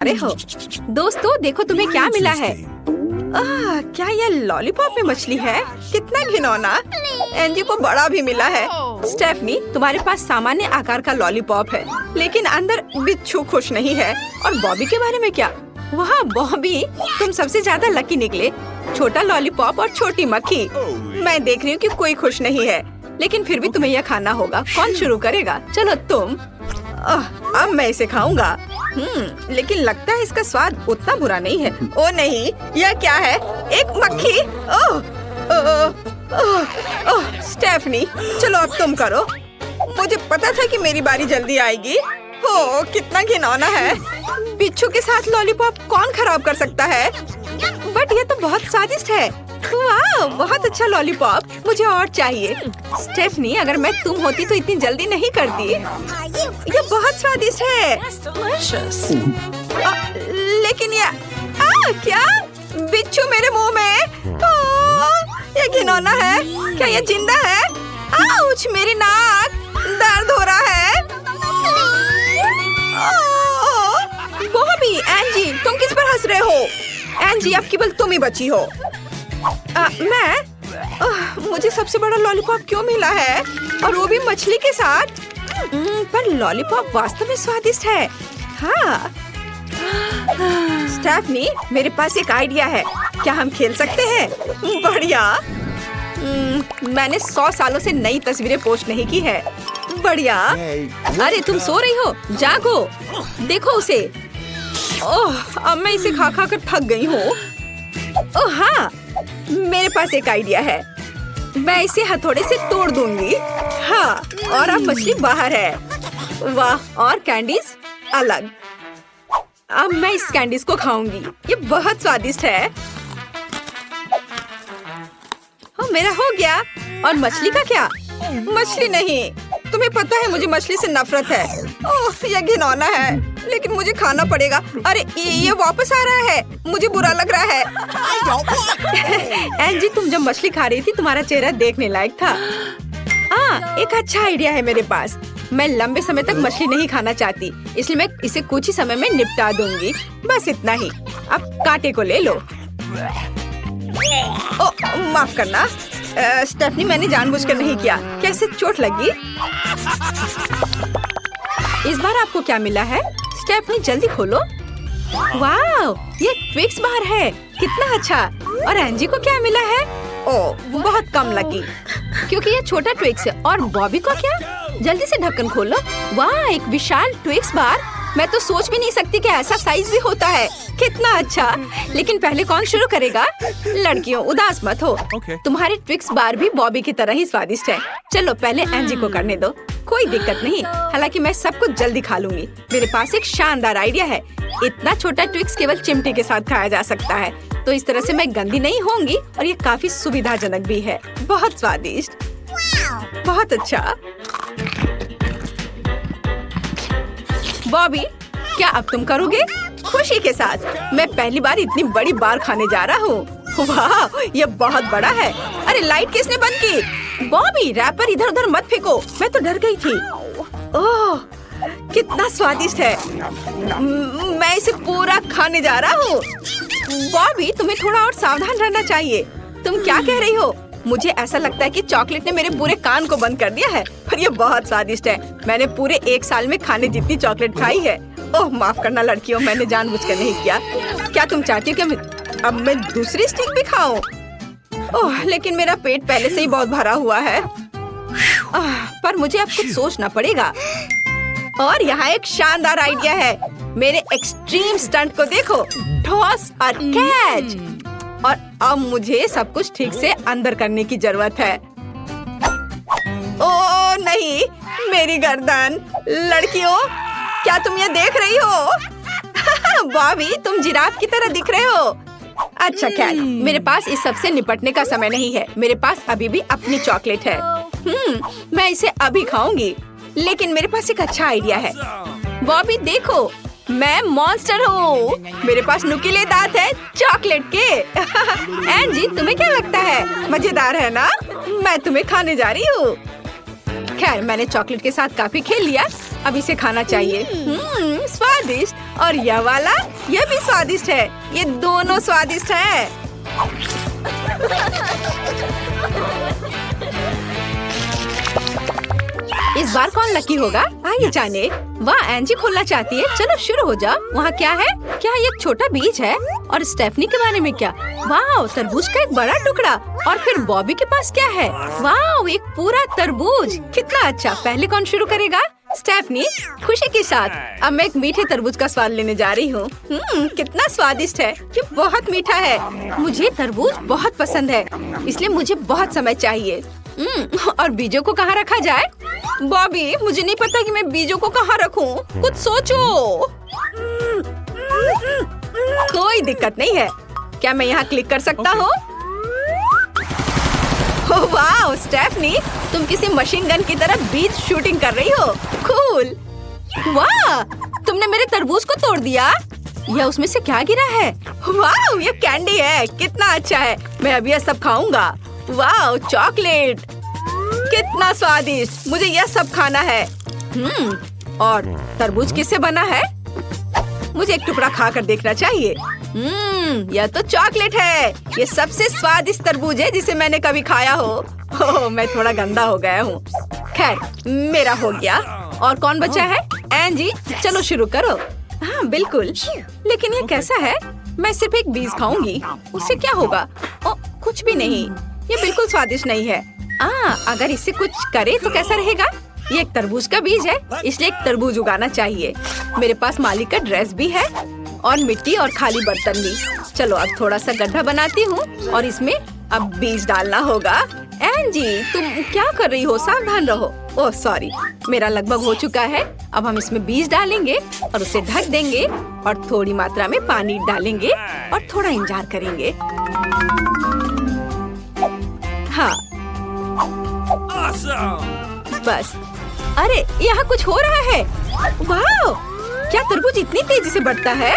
रहे हो? दोस्तों देखो तुम्हें क्या मिला है। क्या यह लॉलीपॉप में मछली है? कितना घिनौना। एंजी को बड़ा भी मिला है। स्टेफनी, तुम्हारे पास सामान्य आकार का लॉलीपॉप है, लेकिन अंदर बिच्छू खुश नहीं है। और बॉबी के बारे में क्या? वाह बॉबी, तुम सबसे ज्यादा लकी निकले। छोटा लॉलीपॉप और छोटी मक्खी। मैं देख रही हूँ कि कोई खुश नहीं है, लेकिन फिर भी तुम्हें यह खाना होगा। कौन शुरू करेगा? चलो तुम। अब मैं इसे खाऊंगा। लेकिन लगता है इसका स्वाद उतना बुरा नहीं है। ओ नहीं, यह क्या है? एक मक्खी। स्टेफनी, चलो अब तुम करो। मुझे पता था कि मेरी बारी जल्दी आएगी। ओ कितना घिनौना है। बिच्छू के साथ लॉलीपॉप कौन खराब कर सकता है? बट ये तो बहुत स्वादिष्ट है। वाह, बहुत अच्छा लॉलीपॉप। मुझे और चाहिए। स्टेफनी, अगर मैं तुम होती तो इतनी जल्दी नहीं करती। ये बहुत स्वादिष्ट है। लेकिन ये क्या? बिच्छू मेरे मुंह में। ये घिनौना है। क्या ये जिंदा है? आउच, मेरी नाक दर्द हो रहा है। बॉबी, एंजी, तुम किस पर हंस रहे हो? एंजी, अब केवल तुम ही बची हो। मुझे सबसे बड़ा लॉलीपॉप क्यों मिला है? और वो भी मछली के साथ। पर लॉलीपॉप वास्तव में स्वादिष्ट है। हाँ। स्टेफनी, मेरे पास एक आइडिया है। क्या हम खेल सकते हैं? बढ़िया। मैंने 100 सालों से नई तस्वीरें पोस्ट नहीं की है। बढ़िया। अरे तुम सो रही हो? जागो, देखो उसे। अब मैं इसे खा खा कर थक गई हूँ। ओह हाँ, मेरे पास एक आइडिया है। मैं इसे हथौड़े से तोड़ दूंगी। हाँ, और अब मछली बाहर है। वाह, और कैंडीज अलग। अब मैं इस कैंडीज को खाऊंगी। ये बहुत स्वादिष्ट है। मेरा हो गया। और मछली का क्या? मछली नहीं। तुम्हें पता है मुझे मछली से नफरत है। ओह, यह घिनौना है, लेकिन मुझे खाना पड़ेगा। अरे ये वापस आ रहा है। मुझे बुरा लग रहा है। एंजी, तुम जब मछली खा रही थी तुम्हारा चेहरा देखने लायक था। एक अच्छा आइडिया है मेरे पास। मैं लंबे समय तक मछली नहीं खाना चाहती, इसलिए मैं इसे कुछ ही समय में निपटा दूंगी। बस इतना ही। अब कांटे को ले लो। माफ करना स्टेफनी, मैंने जानबूझकर नहीं किया। कैसे चोट लगी? इस बार आपको क्या मिला है? स्टेफनी, जल्दी खोलो। वाह, ये ट्विक्स बार है। कितना अच्छा। और एंजी को क्या मिला है? ओह, बहुत कम लगी, क्योंकि ये छोटा ट्विक्स है। और बॉबी को क्या? जल्दी से ढक्कन खोलो। वाह, एक विशाल ट्विक्स बार। मैं तो सोच भी नहीं सकती कि ऐसा साइज भी होता है। कितना अच्छा। लेकिन पहले कौन शुरू करेगा? लड़कियों, उदास मत हो। तुम्हारे ट्विक्स बार भी बॉबी की तरह ही स्वादिष्ट है। चलो पहले एंजी को करने दो। कोई दिक्कत नहीं, हालांकि मैं सब कुछ जल्दी खा लूंगी। मेरे पास एक शानदार आइडिया है। इतना छोटा ट्विक्स केवल चिमटी के साथ खाया जा सकता है, तो इस तरह से मैं गंदी नहीं होंगी और ये काफी सुविधाजनक भी है। बहुत स्वादिष्ट। बहुत अच्छा। बॉबी, क्या अब तुम करोगे? खुशी के साथ। मैं पहली बार इतनी बड़ी बार खाने जा रहा हूँ। वाह, ये बहुत बड़ा है। अरे लाइट किसने बंद की? बॉबी, रैपर इधर उधर मत फेंको। मैं तो डर गई थी। ओह, कितना स्वादिष्ट है। मैं इसे पूरा खाने जा रहा हूँ। बॉबी, तुम्हें थोड़ा और सावधान रहना चाहिए। तुम क्या कह रही हो? मुझे ऐसा लगता है कि चॉकलेट ने मेरे पूरे कान को बंद कर दिया है। पर ये बहुत स्वादिष्ट है। मैंने पूरे 1 साल में खाने जितनी चॉकलेट खाई है। ओह, माफ करना लड़कियों, मैंने जानबूझकर नहीं किया। क्या तुम चाहती हो कि अब मैं दूसरी स्टिक भी खाऊं? ओह, लेकिन मेरा पेट पहले से ही बहुत भरा हुआ है। पर मुझे अब कुछ सोचना पड़ेगा। और यहाँ एक शानदार आइडिया है। मेरे एक्सट्रीम स्टंट को देखो। टॉस और कैच। और अब मुझे सब कुछ ठीक से अंदर करने की जरूरत है। ओह नहीं, मेरी गर्दन। लड़कियों, क्या तुम ये देख रही हो? बॉबी, तुम जिराफ की तरह दिख रहे हो। अच्छा खैर, मेरे पास इस सब से निपटने का समय नहीं है। मेरे पास अभी भी अपनी चॉकलेट है। मैं इसे अभी खाऊंगी। लेकिन मेरे पास एक अच्छा आइडिया है। बॉबी देखो, मैं मॉन्स्टर हूँ। मेरे पास नुकीले दांत है चॉकलेट के। एंजी, तुम्हें क्या लगता है? मजेदार है ना? मैं तुम्हें खाने जा रही हूँ। खैर, मैंने चॉकलेट के साथ काफी खेल लिया। अब इसे खाना चाहिए। स्वादिष्ट। और यह वाला, यह भी स्वादिष्ट है। ये दोनों स्वादिष्ट है। इस बार कौन लकी होगा? आइए जाने। वाह, एंजी खोलना चाहती है। चलो शुरू हो जाओ। वहाँ क्या है? क्या ये एक छोटा बीज है? और स्टेफनी के बारे में क्या? वाह, तरबूज का एक बड़ा टुकड़ा। और फिर बॉबी के पास क्या है? वाह, एक पूरा तरबूज। कितना अच्छा। पहले कौन शुरू करेगा? स्टेफनी, खुशी के साथ। अब मैं एक मीठे तरबूज का स्वाद लेने जा रही हूँ। कितना स्वादिष्ट है। ये बहुत मीठा है। मुझे तरबूज बहुत पसंद है, इसलिए मुझे बहुत समय चाहिए। और बीजों को कहाँ रखा जाए? बॉबी, मुझे नहीं पता कि मैं बीजों को कहाँ रखूं। कुछ सोचो। कोई दिक्कत नहीं है। क्या मैं यहाँ क्लिक कर सकता हूँ? वाह स्टेफनी, तुम किसी मशीन गन की तरह बीज शूटिंग कर रही हो। कूल। वाह, तुमने मेरे तरबूज को तोड़ दिया। यह उसमें से क्या गिरा है? वाह, ये कैंडी है। कितना अच्छा है। मैं अभी यह सब खाऊंगा। वाह, चॉकलेट। कितना स्वादिष्ट। मुझे यह सब खाना है। और तरबूज किससे बना है? मुझे एक टुकड़ा खाकर देखना चाहिए। यह तो चॉकलेट है। ये सबसे स्वादिष्ट तरबूज है जिसे मैंने कभी खाया हो। ओह, मैं थोड़ा गंदा हो गया हूँ। खैर, मेरा हो गया। और कौन बचा है? एंजी, चलो शुरू करो। हाँ बिल्कुल। लेकिन ये कैसा है? मैं सिर्फ एक बीज खाऊंगी। उससे क्या होगा? कुछ भी नहीं। ये बिल्कुल स्वादिष्ट नहीं है। अगर इससे कुछ करे तो कैसा रहेगा? ये एक तरबूज का बीज है, इसलिए एक तरबूज उगाना चाहिए। मेरे पास मालिक का ड्रेस भी है और मिट्टी और खाली बर्तन भी। चलो अब थोड़ा सा गड्ढा बनाती हूँ और इसमें अब बीज डालना होगा। एंजी, तुम क्या कर रही हो? सावधान रहो। ओह सॉरी, मेरा लगभग हो चुका है। अब हम इसमें बीज डालेंगे और उसे ढक देंगे और थोड़ी मात्रा में पानी डालेंगे और थोड़ा इंतजार करेंगे। हाँ बस। अरे यहाँ कुछ हो रहा है। वाह, क्या तरबूज इतनी तेजी से बढ़ता है?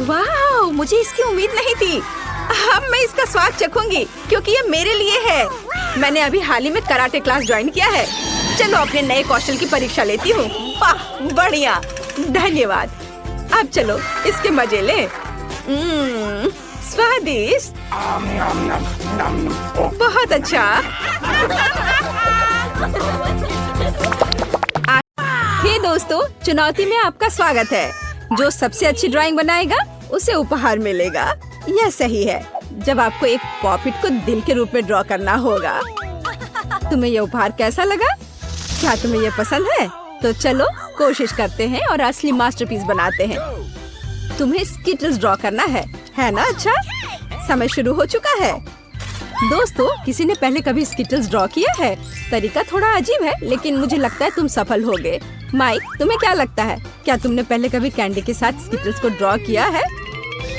वाह, मुझे इसकी उम्मीद नहीं थी। अब मैं इसका स्वाद चखूंगी क्योंकि ये मेरे लिए है। मैंने अभी हाल ही में कराटे क्लास ज्वाइन किया है। चलो अपने नए कौशल की परीक्षा लेती हूँ। वाह बढ़िया, धन्यवाद। अब चलो इसके मजे ले। स्वादिष्ट, बहुत अच्छा। हे दोस्तों, चुनौती में आपका स्वागत है। जो सबसे अच्छी ड्राइंग बनाएगा उसे उपहार मिलेगा। यह सही है। जब आपको एक पॉपिट को दिल के रूप में ड्रॉ करना होगा। तुम्हें यह उपहार कैसा लगा? क्या तुम्हें यह पसंद है? तो चलो कोशिश करते हैं और असली मास्टरपीस बनाते हैं। तुम्हें स्किटल्स ड्रॉ करना है ना? अच्छा, समय शुरू हो चुका है। दोस्तों, किसी ने पहले कभी स्किटल्स ड्रॉ किया है? तरीका थोड़ा अजीब है, लेकिन मुझे लगता है तुम सफल होगे। माइक, तुम्हें क्या लगता है? क्या तुमने पहले कभी कैंडी के साथ स्किटल्स को ड्रॉ किया है?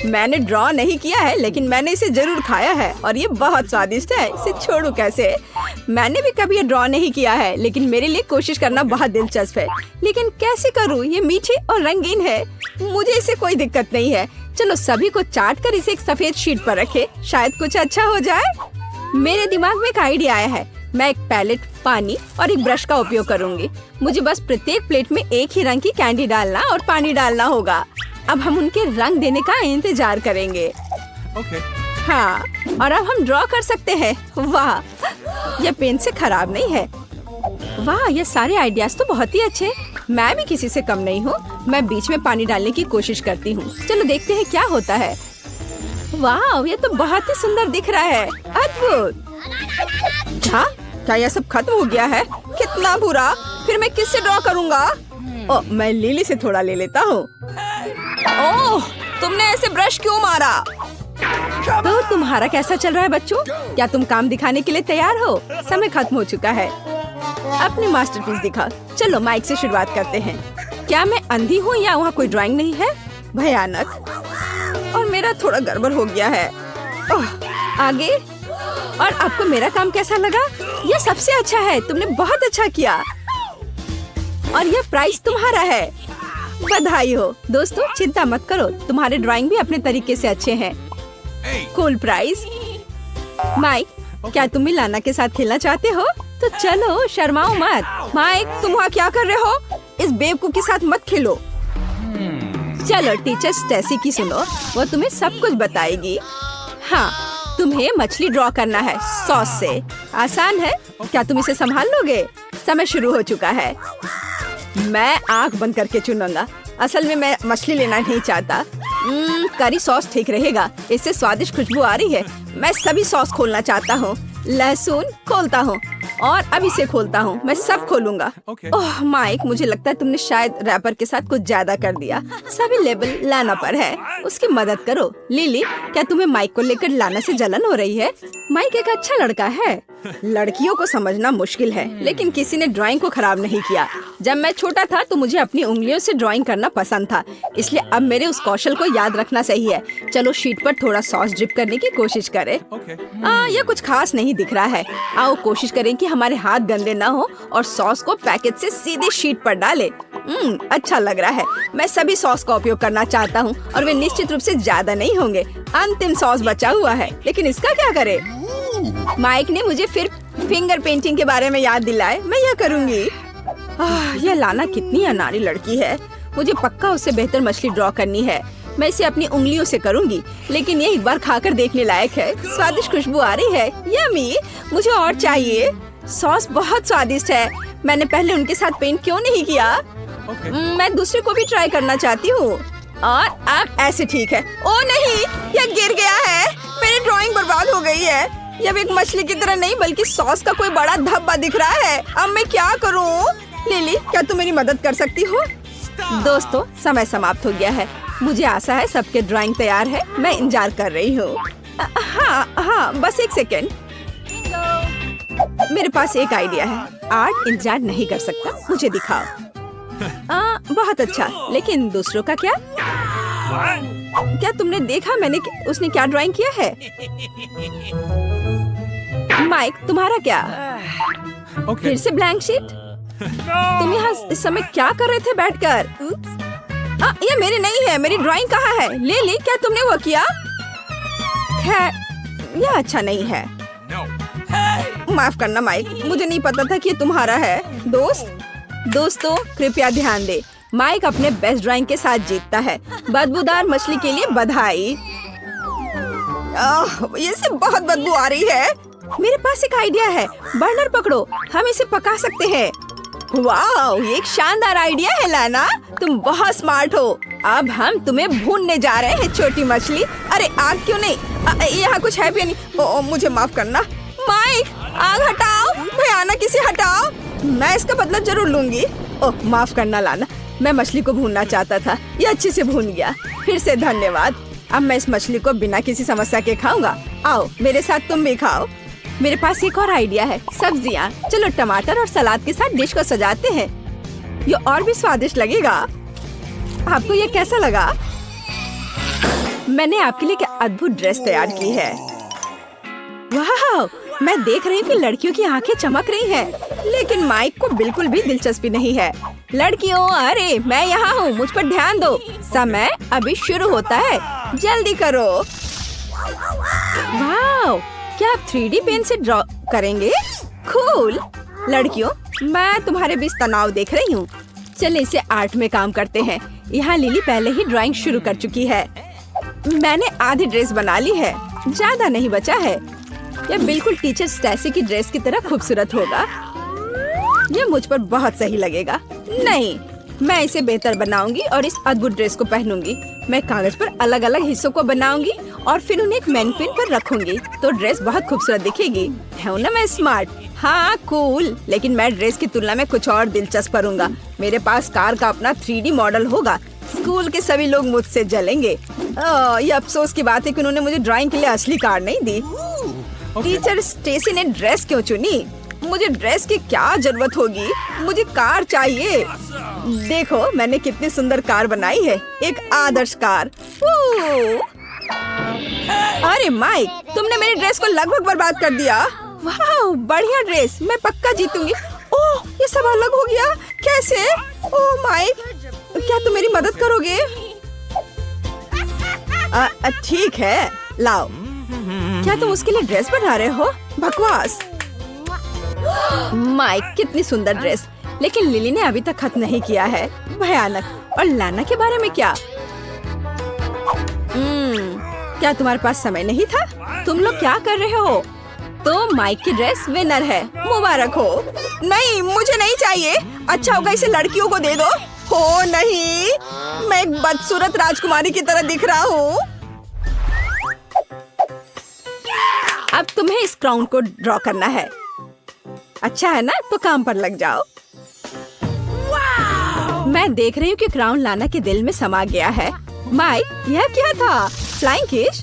मैंने ड्रॉ नहीं किया है, लेकिन मैंने इसे जरूर खाया है और ये बहुत स्वादिष्ट है। इसे छोड़ू कैसे? मैंने भी कभी ये ड्रॉ नहीं किया है, लेकिन मेरे लिए कोशिश करना बहुत दिलचस्प है। लेकिन कैसे करूँ? ये मीठे और रंगीन है। मुझे इसे कोई दिक्कत नहीं है। चलो सभी को चाट कर इसे एक सफेद शीट पर रखें। शायद कुछ अच्छा हो जाए। मेरे दिमाग में एक आइडिया आया है। मैं एक पैलेट, पानी और एक ब्रश का उपयोग करूंगी। मुझे बस प्रत्येक प्लेट में एक ही रंग की कैंडी डालना और पानी डालना होगा। अब हम उनके रंग देने का इंतजार करेंगे। हाँ, और अब हम ड्रॉ कर सकते हैं। वाह, यह पेन से खराब नहीं है। वाह, ये सारे आइडियाज तो बहुत ही अच्छे। मैं भी किसी से कम नहीं हूँ। मैं बीच में पानी डालने की कोशिश करती हूँ। चलो देखते हैं क्या होता है। वाह, ये तो बहुत ही सुंदर दिख रहा है। अद्भुत। हाँ, क्या यह सब खत्म हो गया है? कितना बुरा। फिर मैं किससे ड्रॉ करूँगा? ओह, मैं लिली से थोड़ा ले लेता हूँ। ओह, तुमने ऐसे ब्रश क्यों मारा? तो तुम्हारा कैसा चल रहा है बच्चों? क्या तुम काम दिखाने के लिए तैयार हो? समय खत्म हो चुका है। अपनी मास्टरपीस दिखा। चलो माइक से शुरुआत करते हैं। क्या मैं अंधी हूँ या वहाँ कोई ड्राइंग नहीं है? भयानक। और मेरा थोड़ा गड़बड़ हो गया है। ओह, आगे। और आपको मेरा काम कैसा लगा? यह सबसे अच्छा है। तुमने बहुत अच्छा किया और यह प्राइज तुम्हारा है। बधाई हो। दोस्तों, चिंता मत करो, तुम्हारे ड्राइंग भी अपने तरीके से अच्छे हैं। Cool prize. माइक, क्या तुम मिलाना के साथ खेलना चाहते हो? तो चलो शर्माओ मत। माइक, तुम वहाँ क्या कर रहे हो? इस बेवकूफ के साथ मत खेलो। चलो टीचर स्टेसी की सुनो, वो तुम्हें सब कुछ बताएगी। हाँ, तुम्हें मछली ड्रॉ करना है सॉस से। आसान है, क्या तुम इसे संभाल लोगे? समय शुरू हो चुका है। मैं आंख बंद करके चुनूंगा। असल में मैं मछली लेना नहीं चाहता। करी सॉस ठीक रहेगा, इससे स्वादिष्ट खुशबू आ रही है। मैं सभी सॉस खोलना चाहता हूँ। लहसुन खोलता हूँ और अब इसे खोलता हूँ। मैं सब खोलूंगा। ओह माइक, मुझे लगता है तुमने शायद रैपर के साथ कुछ ज्यादा कर दिया। सभी लेबल लाना पर है, उसकी मदद करो। लिली, क्या तुम्हें माइक को लेकर लाना से जलन हो रही है? माइक एक अच्छा लड़का है। लड़कियों को समझना मुश्किल है, लेकिन किसी ने ड्राइंग को खराब नहीं किया। जब मैं छोटा था तो मुझे अपनी उंगलियों से ड्राइंग करना पसंद था, इसलिए अब मेरे उस कौशल को याद रखना सही है। चलो शीट पर थोड़ा सॉस ड्रिप करने की कोशिश करें। ये कुछ खास नहीं दिख रहा है। आओ कोशिश करें कि हमारे हाथ गंदे न हो और सॉस को पैकेट से सीधे शीट पर डालें। अच्छा लग रहा है। मैं सभी सॉस का उपयोग करना चाहता हूँ और वे निश्चित रूप से ज्यादा नहीं होंगे। अंतिम सॉस बचा हुआ है, लेकिन इसका क्या करें? माइक ने मुझे फिर फिंगर पेंटिंग के बारे में याद दिलाए। मैं यह करूँगी। यह लाना कितनी अनाड़ी लड़की है। मुझे पक्का उससे बेहतर मछली ड्रॉ करनी है। मैं इसे अपनी उंगलियों से करूँगी, लेकिन ये एक बार खाकर देखने लायक है। स्वादिष्ट खुशबू आ रही है। यम्मी, मुझे और चाहिए। सॉस बहुत स्वादिष्ट है। मैंने पहले उनके साथ पेंट क्यों नहीं किया? मैं दूसरे को भी ट्राई करना चाहती हूँ। और अब ऐसे ठीक है। ओ नहीं, यह गिर गया है। मेरी ड्राइंग बर्बाद हो गई है। यह एक मछली की तरह नहीं बल्कि सॉस का कोई बड़ा धब्बा दिख रहा है। अब मैं क्या करूँ? लिली, क्या तुम मेरी मदद कर सकती हो? दोस्तों, समय समाप्त हो गया है। मुझे आशा है सबके ड्राइंग तैयार है। मैं इंतजार कर रही हूँ। हाँ, बस एक सेकेंड। मेरे पास एक आइडिया है। आर्ट इंतजार नहीं कर सकता, मुझे दिखाओ। बहुत अच्छा, लेकिन दूसरों का क्या? क्या तुमने देखा उसने क्या ड्राइंग किया है? माइक, तुम्हारा क्या? फिर से ब्लैंक शीट? तुम यहाँ इस समय क्या कर रहे थे बैठकर? ये मेरी नहीं है। मेरी ड्राइंग कहाँ है? लिली, क्या तुमने वो किया? खैर, यह अच्छा नहीं है। माफ करना माइक, मुझे नहीं पता था कि ये तुम्हारा है। दोस्तों कृपया ध्यान दे। माइक अपने बेस्ट ड्राइंग के साथ जीतता है। बदबूदार मछली के लिए बधाई। ये से बहुत बदबू आ रही है। मेरे पास एक आइडिया है। बर्नर पकड़ो, हम इसे पका सकते हैं। वाह, ये एक शानदार आइडिया है लाना। तुम बहुत स्मार्ट हो। अब हम तुम्हें भूनने जा रहे हैं, छोटी मछली। अरे आग क्यों नहीं? यहाँ कुछ है भी नहीं। मुझे माफ करना। माइक, आग हटाओ, भयानक इसे हटाओ। मैं इसका बदला जरूर लूंगी। ओह, माफ करना लाना, मैं मछली को भूनना चाहता था। ये अच्छे से भून गया। फिर से धन्यवाद। अब मैं इस मछली को बिना किसी समस्या के खाऊंगा। आओ मेरे साथ तुम भी खाओ। मेरे पास एक और आइडिया है। सब्जियाँ। चलो टमाटर और सलाद के साथ डिश को सजाते हैं। ये और भी स्वादिष्ट लगेगा। आपको ये कैसा लगा? मैंने आपके लिए क्या अद्भुत ड्रेस तैयार की है। वाह, मैं देख रही हूँ कि लड़कियों की आंखें चमक रही हैं, लेकिन माइक को बिल्कुल भी दिलचस्पी नहीं है। लड़कियों, अरे मैं यहाँ हूँ, मुझ पर ध्यान दो। समय अभी शुरू होता है, जल्दी करो। वाह, क्या आप 3D पेन से ड्रॉ करेंगे? कूल। लड़कियों, मैं तुम्हारे बीच तनाव देख रही हूँ। चलिए इसे आर्ट में काम करते हैं। यहाँ लिली पहले ही ड्राइंग शुरू कर चुकी है। मैंने आधी ड्रेस बना ली है, ज्यादा नहीं बचा है। यह बिल्कुल टीचर स्टेसी की ड्रेस की तरह खूबसूरत होगा। यह मुझ पर बहुत सही लगेगा। नहीं, मैं इसे बेहतर बनाऊंगी और इस अद्भुत ड्रेस को पहनूंगी। मैं कागज पर अलग अलग हिस्सों को बनाऊंगी और फिर उन्हें एक मैनीक्विन पर रखूंगी, तो ड्रेस बहुत खूबसूरत दिखेगी। है ना मैं स्मार्ट? हाँ कूल, लेकिन मैं ड्रेस की तुलना में कुछ और दिलचस्प करूंगा। मेरे पास कार का अपना 3D मॉडल होगा। स्कूल के सभी लोग मुझसे जलेंगे। ये अफसोस की बात है कि उन्होंने मुझे ड्राइंग के लिए असली कार नहीं दी। टीचर स्टेसी ने ड्रेस क्यों चुनी? मुझे ड्रेस की क्या जरूरत होगी? मुझे कार चाहिए। देखो मैंने कितनी सुंदर कार बनाई है, एक आदर्श कार। अरे माइक, तुमने मेरी ड्रेस को लगभग बर्बाद कर दिया। वाह, बढ़िया ड्रेस, मैं पक्का जीतूंगी। ओह, ये सब अलग हो गया। कैसे? ओह माइक, क्या तुम मेरी मदद करोगे? ठीक है, लाओ। क्या तुम उसके लिए ड्रेस बना रहे हो? बकवास। माइक, कितनी सुंदर ड्रेस। लेकिन लिली ने अभी तक खत्म नहीं किया है। भयानक। और लाना के बारे में क्या? क्या तुम्हारे पास समय नहीं था? तुम लोग क्या कर रहे हो? तो माइक की ड्रेस विनर है, मुबारक हो। नहीं, मुझे नहीं चाहिए। अच्छा होगा इसे लड़कियों को दे दो। हो नहीं, मैं एक बदसूरत राजकुमारी की तरह दिख रहा हूँ। अब तुम्हें इस क्राउन को ड्रॉ करना है। अच्छा है ना, तो काम पर लग जाओ। मैं देख रही हूँ कि क्राउन लाना के दिल में समा गया है। माइक, यह क्या था? फ्लाइंग किश?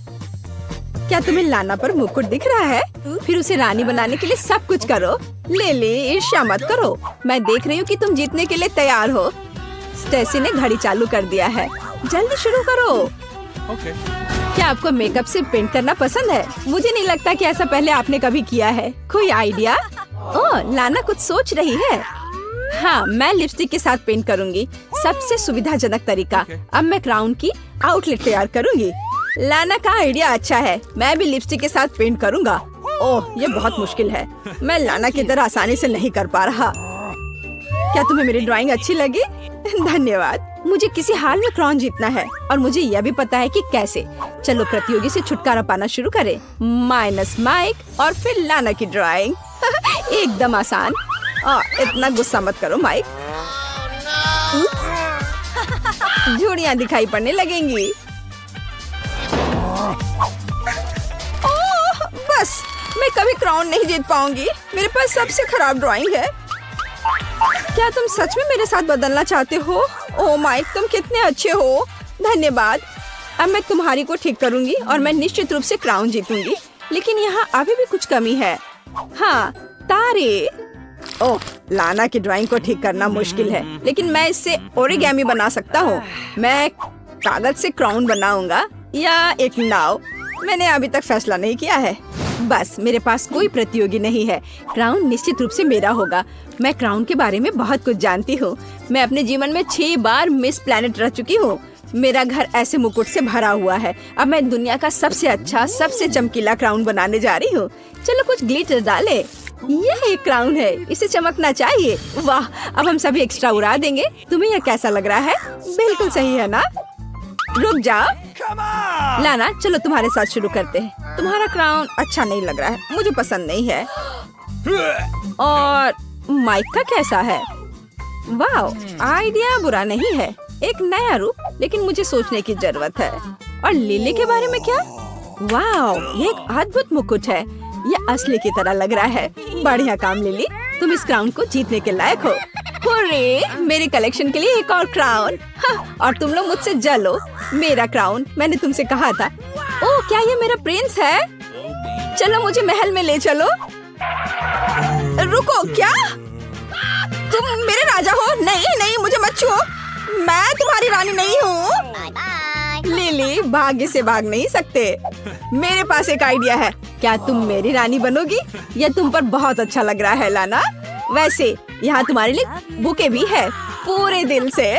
क्या तुम्हें लाना पर मुकुट दिख रहा है? फिर उसे रानी बनाने के लिए सब कुछ करो। लिली, ईर्ष्या मत करो। मैं देख रही हूँ कि तुम जीतने के लिए तैयार हो। स्टेसी ने घड़ी चालू कर दिया है। जल्दी शुरू करो। क्या आपको मेकअप से पेंट करना पसंद है? मुझे नहीं लगता कि ऐसा पहले आपने कभी किया है। कोई आइडिया? ओह, लाना कुछ सोच रही है। हाँ, मैं लिपस्टिक के साथ पेंट करूंगी। सबसे सुविधाजनक तरीका। अब मैं क्राउन की आउटलेट तैयार करूंगी। लाना का आइडिया अच्छा है। मैं भी लिपस्टिक के साथ पेंट करूंगा। ओह, ये बहुत मुश्किल है। मैं लाना की तरह आसानी से नहीं कर पा रहा। क्या तुम्हें मेरी ड्राइंग अच्छी लगी? धन्यवाद। मुझे किसी हाल में क्राउन जीतना है और मुझे यह भी पता है कि कैसे। चलो प्रतियोगी से छुटकारा पाना शुरू करें। माइनस माइक और फिर लाना की ड्राइंग। एकदम आसान। इतना गुस्सा मत करो माइक। झुर्रियाँ दिखाई पड़ने लगेंगी। ओह, बस मैं कभी क्राउन नहीं जीत पाऊंगी। मेरे पास सबसे खराब ड्राइंग है। क्या तुम सच में मेरे साथ बदलना चाहते हो? ओह माइक, तुम कितने अच्छे हो। धन्यवाद। अब मैं तुम्हारी को ठीक करूंगी और मैं निश्चित रूप से क्राउन जीतूंगी। लेकिन यहाँ अभी भी कुछ कमी है। हाँ, तारे। ओह, लाना की ड्राइंग को ठीक करना मुश्किल है, लेकिन मैं इससे ओरिगेमी बना सकता हूँ। मैं कागज से क्राउन बनाऊंगा या एक नाव। मैंने अभी तक फैसला नहीं किया है। बस मेरे पास कोई प्रतियोगी नहीं है। क्राउन निश्चित रूप से मेरा होगा। मैं क्राउन के बारे में बहुत कुछ जानती हूँ। मैं अपने जीवन में 6 बार मिस प्लेनेट रह चुकी हूँ। मेरा घर ऐसे मुकुट से भरा हुआ है। अब मैं दुनिया का सबसे अच्छा, सबसे चमकीला क्राउन बनाने जा रही हूँ। चलो कुछ ग्लिटर डाले। यह एक क्राउन है, इसे चमकना चाहिए। वाह, अब हम सभी एक्स्ट्रा उड़ा देंगे। तुम्हें यह कैसा लग रहा है? बिल्कुल सही है ना? रुक जाओ लाना, चलो तुम्हारे साथ शुरू करते हैं। तुम्हारा क्राउन अच्छा नहीं लग रहा है, मुझे पसंद नहीं है। और माइक का कैसा है? वाह, आइडिया बुरा नहीं है। एक नया रूप, लेकिन मुझे सोचने की जरूरत है। और लिली के बारे में क्या? वाह, ये एक अद्भुत मुकुट है। ये असली की तरह लग रहा है। बढ़िया काम लिली, तुम इस क्राउन को जीतने के लायक हो। हुर्रे, मेरे कलेक्शन के लिए एक और क्राउन। और तुम लोग मुझसे जलो। मेरा क्राउन, मैंने तुमसे कहा था। ओह, क्या ये मेरा प्रिंस है? चलो मुझे महल में ले चलो। रुको, क्या तुम मेरे राजा हो? नहीं नहीं, मुझे मत छुओ। मैं तुम्हारी रानी नहीं हूँ। लिली, भाग्य से भाग नहीं सकते। मेरे पास एक आइडिया है। क्या तुम मेरी रानी बनोगी? यह तुम पर बहुत अच्छा लग रहा है लाना। वैसे यहाँ तुम्हारे लिए बुके भी है, पूरे दिल से।